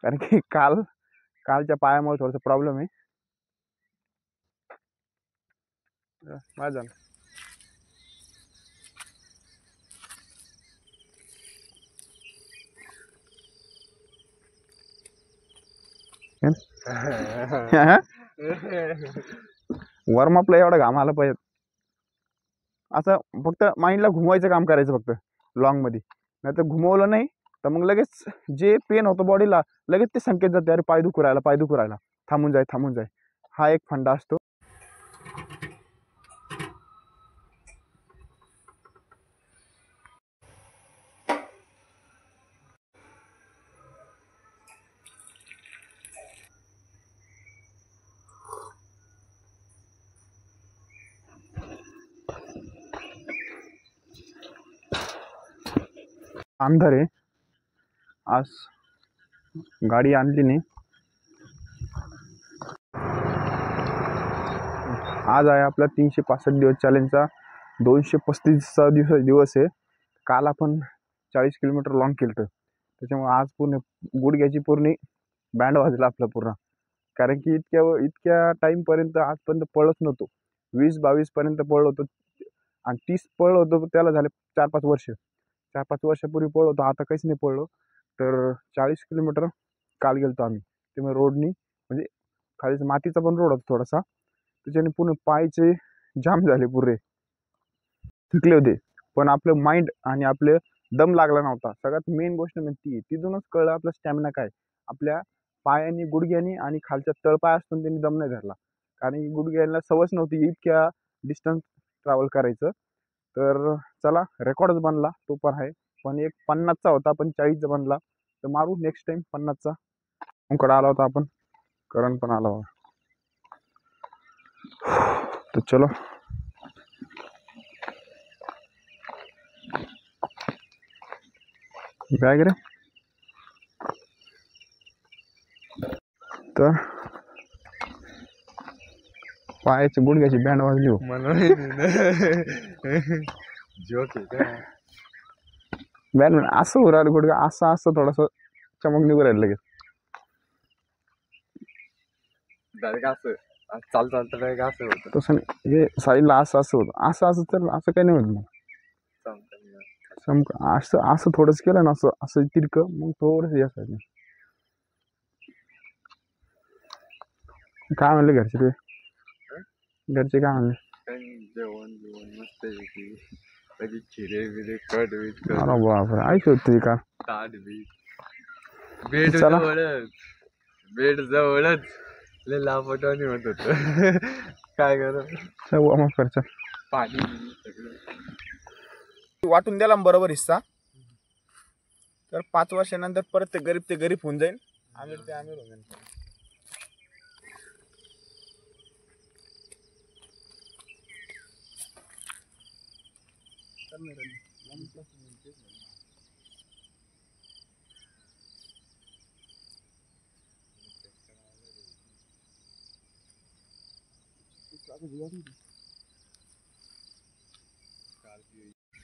कारण की कालच्या पायामुळे थोडासा प्रॉब्लेम आहे. माझा वॉर्मअपला एवढा घाम आला पाहिजे. असं फक्त माइंडला घुमवायचं काम करायचं फक्त लॉंग मध्ये. नाही तर घुमवलं नाही तर मग लगेच जे पेन होतं बॉडीला लगेच ते संकेत जाते, अरे पाय दुखू राहिला, पाय दुखू राहिला, थांबून जाय थांबून जाय. हा एक फंडा असतो. अंधार आहे आज, गाडी आणली नाही. आज आहे आपला 365 दिवस चॅलेंजचा 235वा दिवस आहे. काल आपण 40 किलोमीटर लॉंग केलं, त्याच्यामुळे आज पूर्ण गुडघ्याची पूर्ण बँड वाजला आपला पूर्ण. कारण की इतक्या टाईमपर्यंत आजपर्यंत पळत नव्हतो. 20-22 पर्यंत पळलो होतो आणि 30 पळलो होतो, त्याला झाले 4-5 वर्ष. 4-5 वर्षापूर्वी पळलो होतो, आता काहीच नाही पळलो. तर 40 किलोमीटर काल गेलतो आम्ही. त्यामुळे रोडनी म्हणजे खाली मातीचा पण रोड होता थोडासा, त्याच्याने पूर्ण पायचे जाम झाले, पुरे थकले होते. पण आपलं माइंड आणि आपले दम लागला नव्हता. सगळ्यात मेन गोष्ट म्हणजे तिथूनच कळलं आपला स्टॅमिना काय. आपल्या पायानी, गुडघ्यानी आणि खालच्या तळपाय असतो त्यांनी दम नाही धरला. कारण की गुडघ्याला सवच नव्हती इतक्या डिस्टन्स ट्रॅव्हल करायचं. तर चला, रेकॉर्डच बनला तो पण आहे. पण एक 50चा होता, पण 40चा बनला. तर मारू नेक्स्ट टाइम 50चा. कडे आला होता आपण, करण पण आला होता. तो चलो बॅग रे. तर पायाची गुडघ्याची बँड वाजली हो. बँड असं हो राहिलं गुडघा, असं असं थोडस चमक निघू राहिलं लगेच. चालतं डायरेक्ट असं होतं. तसं नाही, हे साईडला असं असं होतं, असं असं तर असं काही नाही होत मग. असं असं थोडंच केलं ना, असं असं तिरक, मग थोडस या साईडने. काय म्हणले घरचे ते? घरचे काय म्हणले? जेवण मस्त कधी खिरे बिरे कट बीट. अरे बापरे, ऐक होती का? ताट बीट बेड जवळच, बेड जवळच लय लापटवाणी होत होत. काय करत मग खर्च पाणी वाटून द्याला बरोबर हिस्सा. तर 5 वर्षानंतर परत ते गरीब होऊन जाईल, आमिर ते आमिर होऊन जाईल.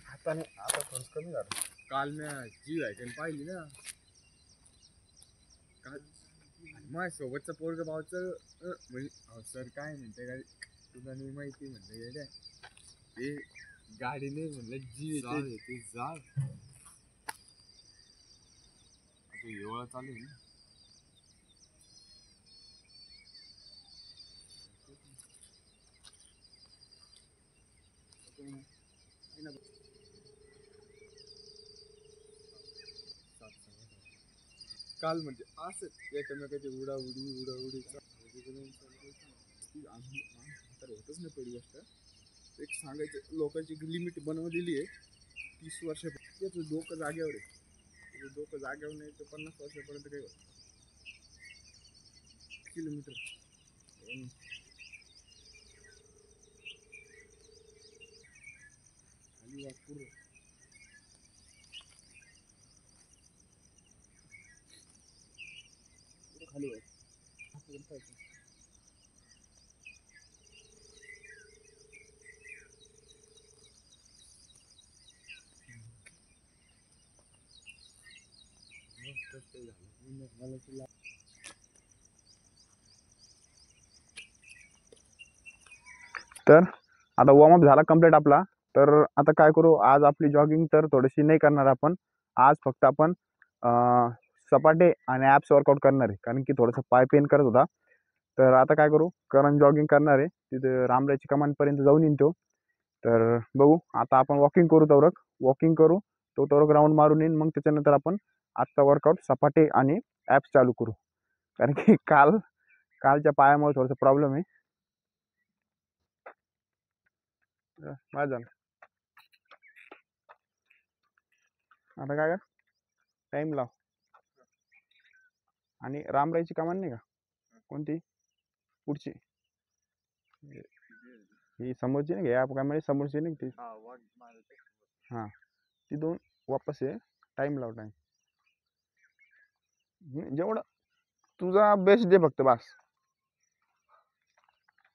हाताने आता थोडं कमी झालं. काल मी जी व्हायकन पाहिली ना, काल माझ्या सोबतचं पोरग भावचं म्हणजे सर काय म्हणते काय तुला नाही माहिती म्हणते काय ते गाडी नाही म्हणलं जी येते जा. आता एवढा चालू आहे ना. काल म्हणजे असं एकमेकाची उडाउडी होतच नाही पहिली गोष्ट. एक सांगायचं, लोकांची लिमिट बनवलेली आहे 30 वर्षापर्यंत. डोकं जाग्यावर आहे, डोकं जाग्यावर नाही तर 50 वर्षापर्यंत काही होत. किलोमीटर खाली पूर्ण खाली तर आता वॉर्मअप झाला कंप्लीट आपला. तर आता काय करू, आज आपली जॉगिंग तर थोडीशी नाही करणार आपण. आज फक्त आपण सपाटे आणि ॲप्स वर्कआउट करणार आहे, कारण की थोडंसं पाय पेन करत होता. तर आता काय करू, करण जॉगिंग करणार आहे तिथे रामरायची कमानपर्यंत जाऊन येईन तो. तर बघू आता आपण वॉकिंग करू, वॉकिंग करू तो तवरक राऊंड मारून येईन. मग त्याच्यानंतर आपण आजचा वर्कआउट सपाटे आणि ॲप्स चालू करू, कारण की कालच्या पायामुळे थोडासा प्रॉब्लेम आहे. माझं झालं आता काय कर, टाईम लाव. आणि रामरायची कमान नाही का, कोणती पुढची ही समोरची नाही का, या काय समोरची नाही ती. हां ती दोन वापस आहे. टाईम लाव, टाईम जेवढं तुझा बेस्ट दे फक्त बस.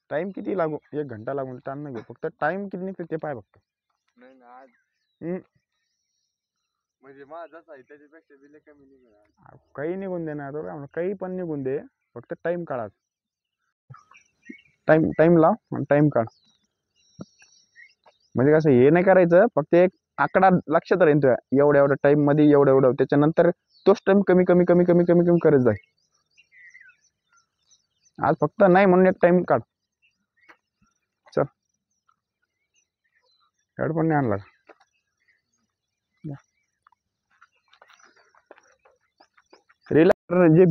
टाइम किती लागू, 1 घंटा लागून ताण नाही घेऊ, फक्त टाइम किती निघते ते पाय फक्त. नाही ना आज हम्म, म्हणजे माझाच आहे त्याच्यापेक्षा दिले कमी निघणार. काही निघून दे ना, तो काही पण निघून दे, फक्त टाइम काढा. टाइम लाव आणि टाइम काढ. म्हणजे कसं हे नाही करायचं, फक्त एक आकडा लक्षात राहील तुझ्या, एवढ्या टाइम मध्ये एवढं त्याच्यानंतर तोच टाइम कमी कमी कमी कमी कमी कमी करत जाय. आज फक्त नाही म्हणून एक टाइम काढ. चल हेडफोन नाही आणला. जे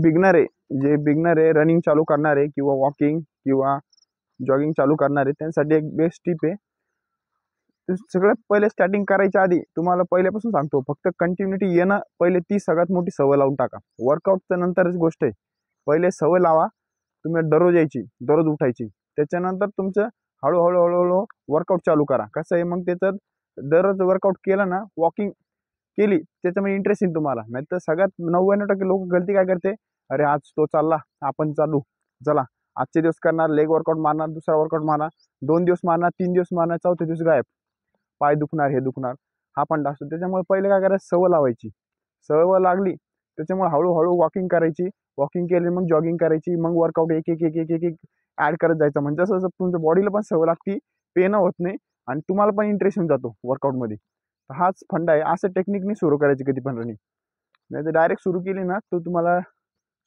बिगनर आहे रनिंग चालू करणार आहे किंवा वॉकिंग किंवा जॉगिंग चालू करणार आहे, त्यांसाठी एक बेस्ट टिप आहे. सगळ्यात पहिले स्टार्टिंग करायच्या आधी तुम्हाला पहिल्यापासून सांगतो, फक्त कंटिन्युटी येणं पहिले ती सगळ्यात मोठी सवय लावून टाका. वर्कआउटच्या नंतरच गोष्ट आहे, पहिले सवय लावा. तुम्ही दररोज यायची, दररोज उठायची, त्याच्यानंतर तुमचं हळूहळू हळूहळू वर्कआउट चालू करा. कसं आहे मग त्याचं, दररोज वर्कआउट केलं ना, वॉकिंग केली त्याच्यामध्ये इंटरेस्ट येईल तुम्हाला. नाही तर सगळ्यात 99% लोक गलती काय करते, अरे आज तो चालला आपण चालू, चला आजचे दिवस करणार, लेग वर्कआउट मारणार, दुसरा वर्कआउट मारणार, 2 दिवस मारणार, 3 दिवस मारणार, चौथे दिवस गायब, पाय दुखणार, हे दुखणार, हा पण असतो. त्याच्यामुळे पहिले काय करायचं, सवय लावायची. सवय लागली त्याच्यामुळे हळूहळू वॉकिंग करायची, वॉकिंग केली मग जॉगिंग करायची, मग वर्कआउट एक एक एक एक एक एक ॲड करत जायचं. म्हणजे जसं जसं तुमच्या बॉडीला पण सवय लागती, पेन होत नाही आणि तुम्हाला पण इंटरेस्ट येऊन जातो वर्कआउटमध्ये. हाच फंडा आहे. असं टेक्निकनी सुरू करायची कधी पण रनिंग, नाही तर डायरेक्ट सुरू केली ना तर तुम्हाला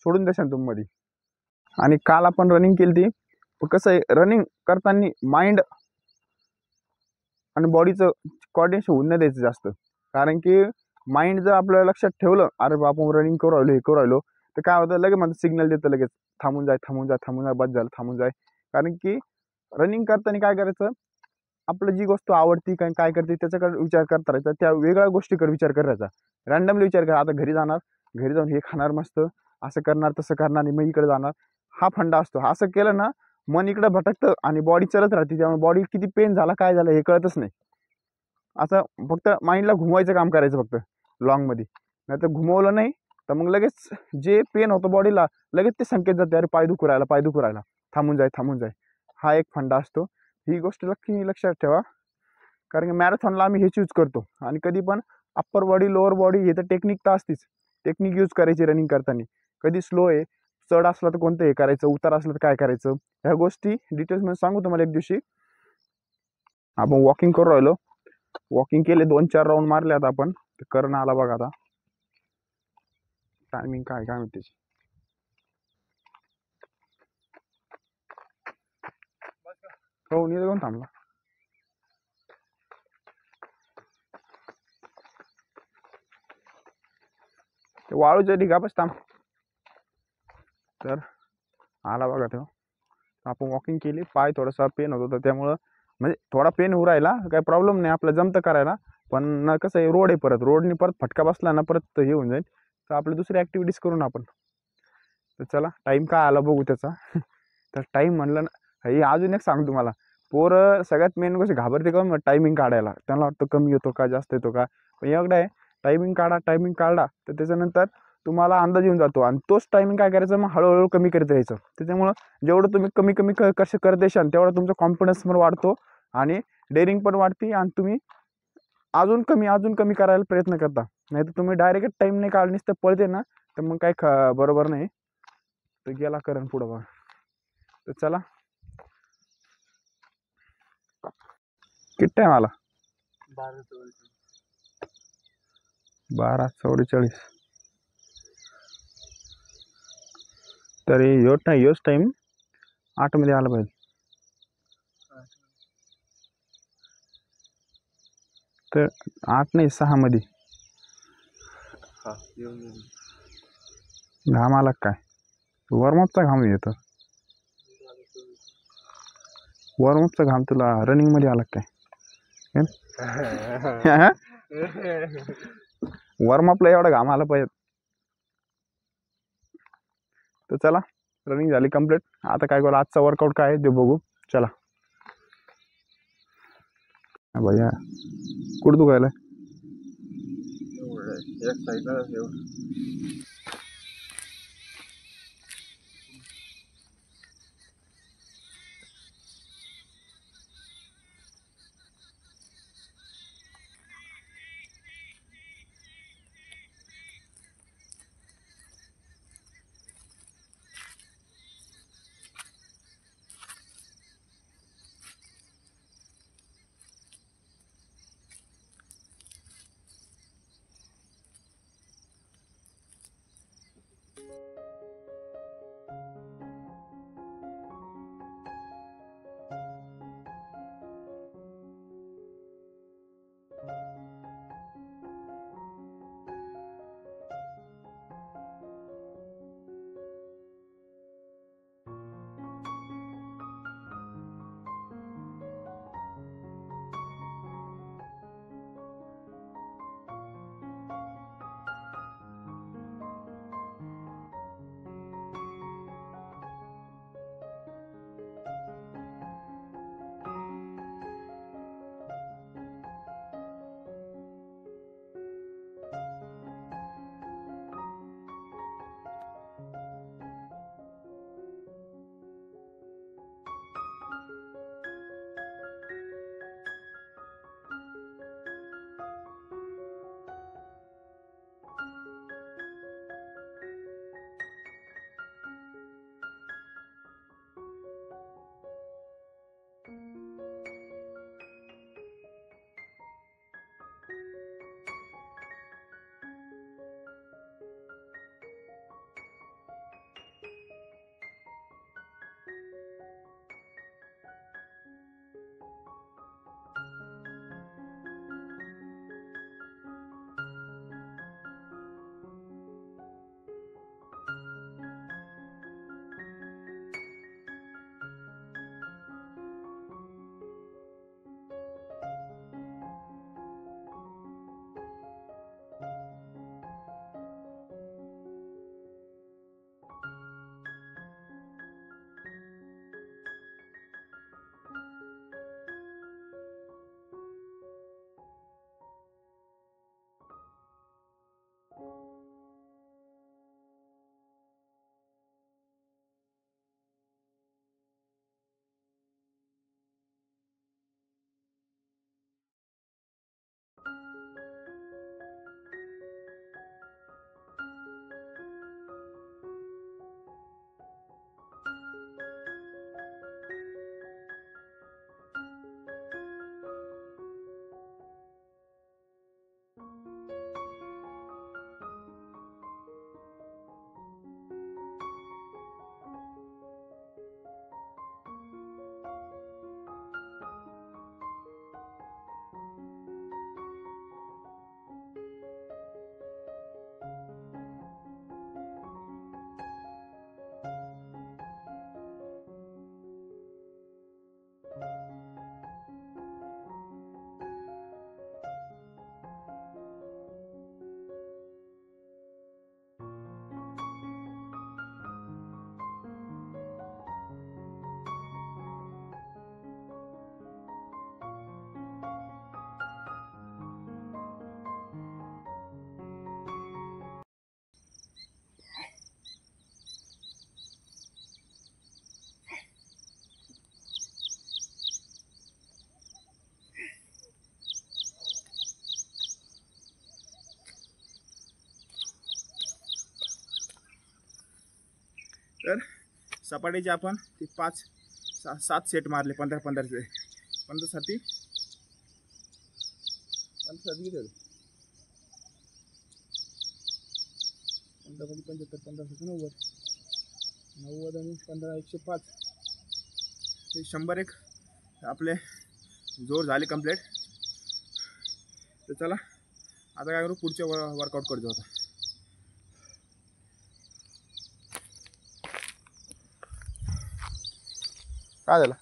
सोडून द्याल तुम्ही मध्ये. आणि काल आपण रनिंग केली ती, कसं आहे रनिंग करताना माइंड आणि बॉडीचं कॉर्डिनेशन होऊन नाही द्यायचं जास्त. कारण की माइंड जर आपल्या लक्षात ठेवलं, अरे आपण रनिंग करू राहिलो, हे करू राहिलो, तर काय होतं, लगेच मला सिग्नल देतं, लगेच थांबून जाय थांबून जाय थांबून जाय, बस झालं थांबून जाय. कारण की रनिंग करताना काय करायचं, आपलं जी गोष्ट आवडती काय करते त्याच्याकडे विचार करता राहायचा, त्या वेगळ्या गोष्टीकडे विचार करायचा. रँडमली विचार करा, आता घरी जाणार, घरी जाऊन हे खाणार मस्त, असं करणार तसं करणार, आणि मग इकडे जाणार, हा फंडा असतो. असं केलं ना मन इकडे भटकतं आणि बॉडी चलत राहते, त्यामुळे बॉडी किती पेन झाला काय झालं हे कळतच नाही. असं फक्त माइंडला घुमवायचं काम करायचं फक्त लॉंगमध्ये. नाही तर घुमवलं नाही तर मग लगेच जे पेन होतं बॉडीला, लगेच ते संकेत जाते, अरे पाय दुखू राहिला, पाय दुखू राहिला, थांबून जाय थांबून जाय. हा एक फंडा असतो, ही गोष्ट लक्षात ठेवा. कारण की मॅरेथॉनला आम्ही हेच यूज करतो. आणि कधी पण अप्पर बॉडी लोअर बॉडी हे तर टेक्निक तर असतीच, टेक्निक यूज करायची रनिंग करताना. कधी स्लो आहे, चढ असला तर कोणतं हे करायचं, उतार असलं तर काय करायचं, ह्या गोष्टी डिटेल्समध्ये सांगू तुम्हाला एक दिवशी. आपण वॉकिंग करू राहिलो, वॉकिंग केले 2-4 राऊंड मारले. आता आपण करण आला बघा, आता टायमिंग काय काय म्हणते, हो नाही कोण थांबला. वाळूच्या ढिगापास थांब. तर आला बघा तेव्हा आपण वॉकिंग केली, पाय थोडासा पेन होत होता, त्यामुळं म्हणजे थोडा पेन होऊ राहिला, काही प्रॉब्लेम नाही, आपलं जमतं करायला. पण कसं आहे, रोड आहे, परत रोडनी परत फटका बसला ना परत हे होऊन जाईल. तर आपली दुसरी ॲक्टिव्हिटीज करू ना आपण. तर चला टाईम काय आला बघू त्याचा. तर टाईम म्हणलं ना, हे अजून एक सांगतो तुम्हाला, पोरं सगळ्यात मेन गोष्ट घाबरते का टायमिंग काढायला. त्यांना वाटतं कमी येतो का जास्त येतो का, पण एवढं आहे, टायमिंग काढा तर त्याच्यानंतर तुम्हाला अंदाज येऊन जातो. आणि तोच टायमिंग काय करायचं, मग हळूहळू कमी करत राहायचं. त्याच्यामुळं जेवढं तुम्ही कमी कमी कसे करत येशाल तेवढा तुमचा कॉन्फिडन्स पण वाढतो आणि डेअरिंग पण वाढते, आणि तुम्ही अजून कमी करायला प्रयत्न करता. नाही तर तुम्ही डायरेक्ट टाईम नाही काढणीच तर पळते ना, तर मग काय बरोबर नाही. तर गेला करण पुढं बघा. तर चला, किती टाइम आला? 12:44. तरी योच टाइम 8 मध्ये आला पाहिजे. तर 8 नाही 6 मध्ये. घाम आला काय? वॉर्मअपचा घाम येतो. वॉर्मअपचा घाम तुला रनिंग मध्ये आला काय? वॉर्मअपला एवढा घाम आला पाहिजे. तर चला, रनिंग झाली कम्प्लीट. आता काय करू, आजचा वर्कआउट काय आहे ते बघू. चला भैया, कुठं दुखायला? एक साईडला एवढं. तर सपाटीचे आपण ते 5-7 सेट मारले 15-15चे. 15साठी किती होते? 15-75 15-90 आणि 15 105 हे 101 आपले जोर झाले कंप्लीट. तर चला आता काय करू, पुढच्या वर्कआउट करतो आता. काय झालं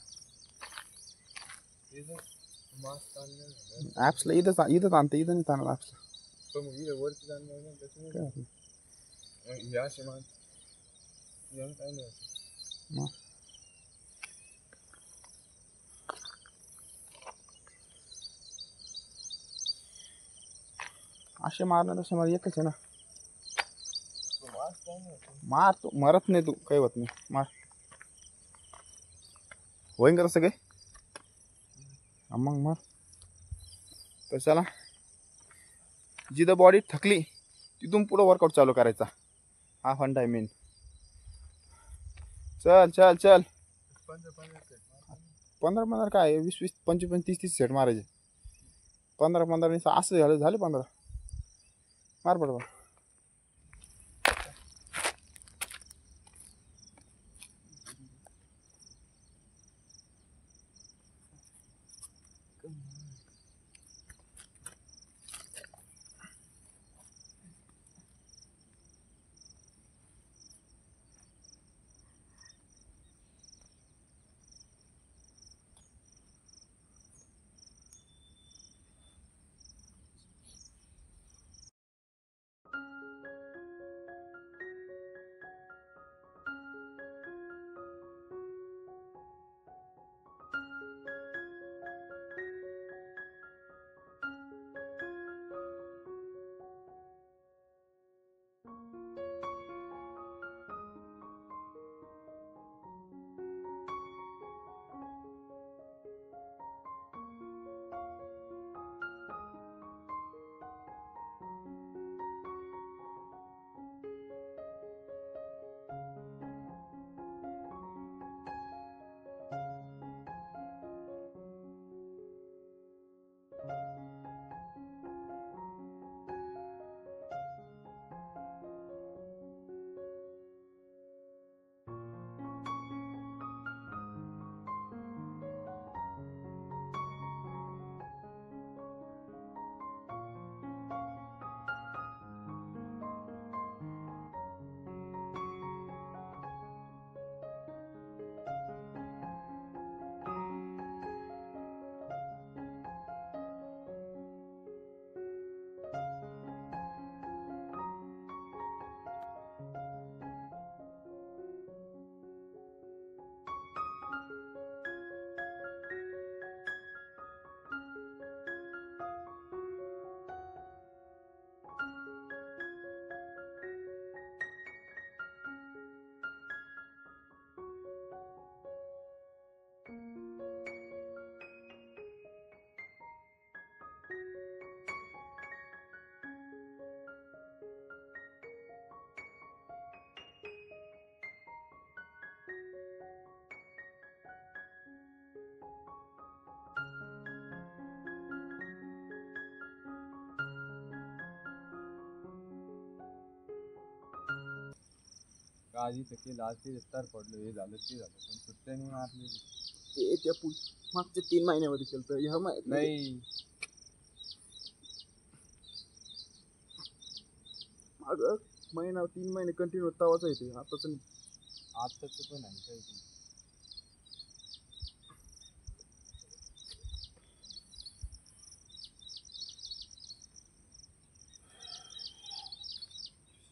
ॲप्सला? इथं आणते, इथं नाही आणलं ॲप्सला. असे मारणार तसे मला एकच आहे ना. मार तू, मरत नाही तू, काही होत नाही, मार. होईन का तसं काही? मग मार. तर चला, जिथं बॉडी थकली तिथून पुढं वर्कआउट चालू करायचा. हा फंडा आहे मेन. चल चल चल. 15 काय 20-20 25 30 सेट मारायचे. 15 असं झाले 15. मार बरोबर. आधी केलं, आज ते स्टार पडलं, हे झालं ते झालं, पण सुट्ट्या नाही मारली. ते त्या मागच्या 3 महिन्यामध्ये केलं तर ह्या माहित नाही. माझं महिना 3 महिने कंटिन्यू तवाच येते, आताच नाही. आताच पण आहे काही ते.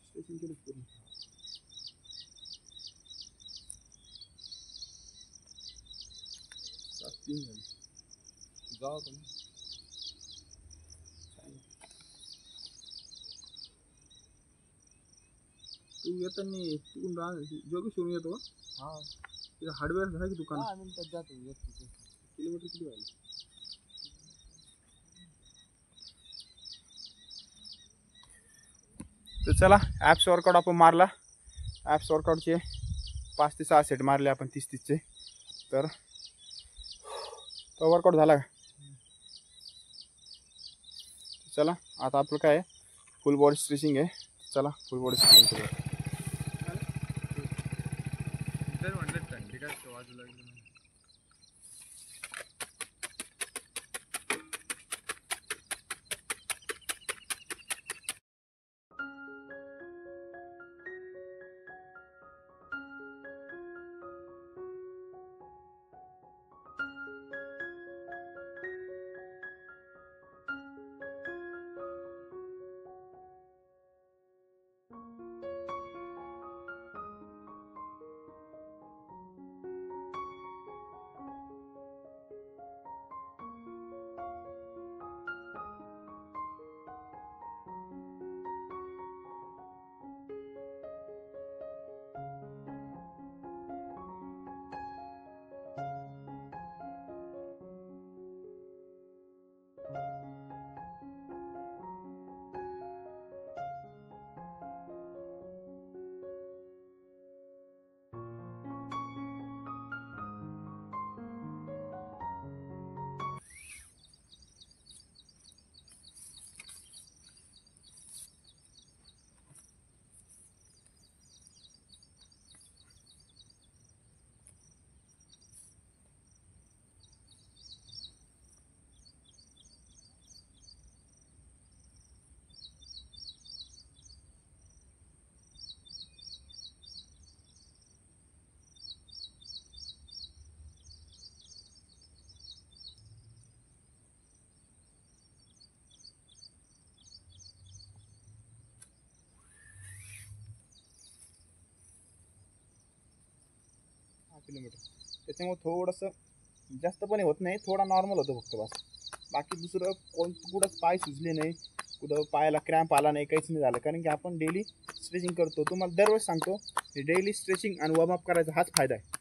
स्ट्रेचिंग केलं पूर्ण. 7-3 झाले. जाऊ तुम्ही. तू येताना तिकडून जोगेश्वरून येतो का? हा, तिथं हार्डवेअर आहे की दुकान? 10 मिनिटात जातो. किलोमीटर किती व्हायला? तर चला, ॲप्स वर्कआउट आपण मारला. ॲप्स वर्कआउटचे 5 ते 6 सेट मारले आपण 30-30चे. तर तो वर्कआउट झाला का? चला आता आपलं काय आहे, फुल बॉडी स्ट्रेचिंग आहे. चला फुल बॉडी स्ट्रेचिंग करूया. तर म्हटलं थंडी काय वाजू लागली. किलोमीटर. त्याच्यामुळे थोडंसं जास्त पण होत नाही, थोडा नॉर्मल होतं फक्त बस. बाकी दुसरं कुठंच पाय सुजले नाही, कुठं पायाला क्रॅम्प आला नाही, काहीच नाही झालं. कारण की आपण डेली स्ट्रेचिंग करतो. तुम्हाला दररोज सांगतो डेली स्ट्रेचिंग आणि वॉर्मअप करायचा हाच फायदा आहे.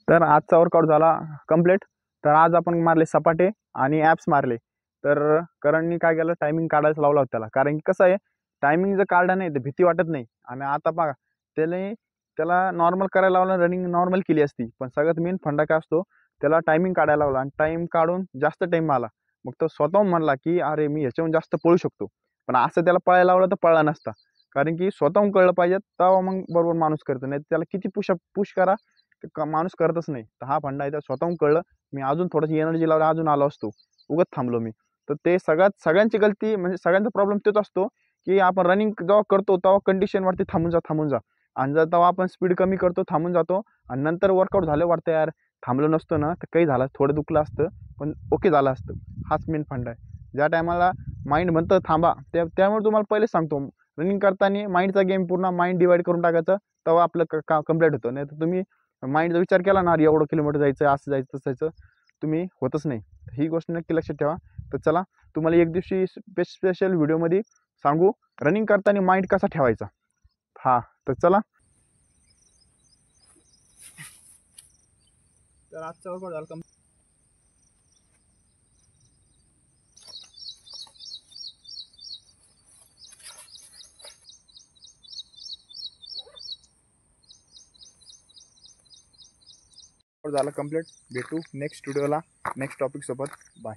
तर आजचा वर्कआउट झाला कंप्लीट. तर आज आपण मारले सपाटे आणि ॲप्स मारले. तर करणनी काय केलं, टायमिंग काढायचं लावला होता त्याला. कारण की कसं आहे, टायमिंग जर काढलं नाही तर भीती वाटत नाही. आणि आता बघा त्याला नॉर्मल करायला लावलं, रनिंग नॉर्मल केली असती. पण सगळ्यात मेन फंडा काय असतो, त्याला टायमिंग काढायला लावला आणि टाईम काढून जास्त टाईम आला. मग तो स्वतःहून म्हणला की अरे मी ह्याच्याहून जास्त पळू शकतो. पण असं त्याला पळायला लावलं तर पळला नसता. कारण की स्वतःहून कळलं पाहिजे, तेव्हा मग बरोबर माणूस करतो. नाही त्याला किती पुश करा, माणूस करतच नाही. तर हा फंडा आहे, त्या स्वतःहून कळलं. मी अजून थोडीशी एनर्जी लावली, अजून आलो असतो, उगत थांबलो मी. तर ते सगळ्यांची गलती, म्हणजे सगळ्यांचा प्रॉब्लेम तोच असतो की आपण रनिंग जेव्हा करतो तेव्हा कंडिशनवरती थांबून जा. आणि जर तेव्हा आपण स्पीड कमी करतो, थांबून जातो आणि नंतर वर्कआउट झालं वाटतं यार थांबलो नसतो ना तर काही झालं, थोडं दुखलं असतं पण ओके झालं असतं. हाच मेन फंडा आहे. ज्या टायमाला माइंड म्हणतं थांबा, त्यामुळे तुम्हाला पहिले सांगतो, रनिंग करताना माइंडचा गेम पूर्ण माइंड डिवाइड करून टाकायचं, तेव्हा आपलं कंप्लीट होतं. नाही तर तुम्ही माइंडचा विचार केला ना, एवढं किलोमीटर जायचं, असं जायचं तसं जायचं, तुम्ही होतच नाही. ही गोष्ट नक्की लक्षात ठेवा. तर चला तुम्हाला एक दिवशी स्पेशल व्हिडिओमध्ये सांगू रनिंग करताना माइंड कसा ठेवायचा. हा तर चला. तर आजचा वर्कआउट झाला कंप्लीट. भेटू नेक्स्ट व्हिडिओला नेक्स्ट टॉपिक सोबत. बाय.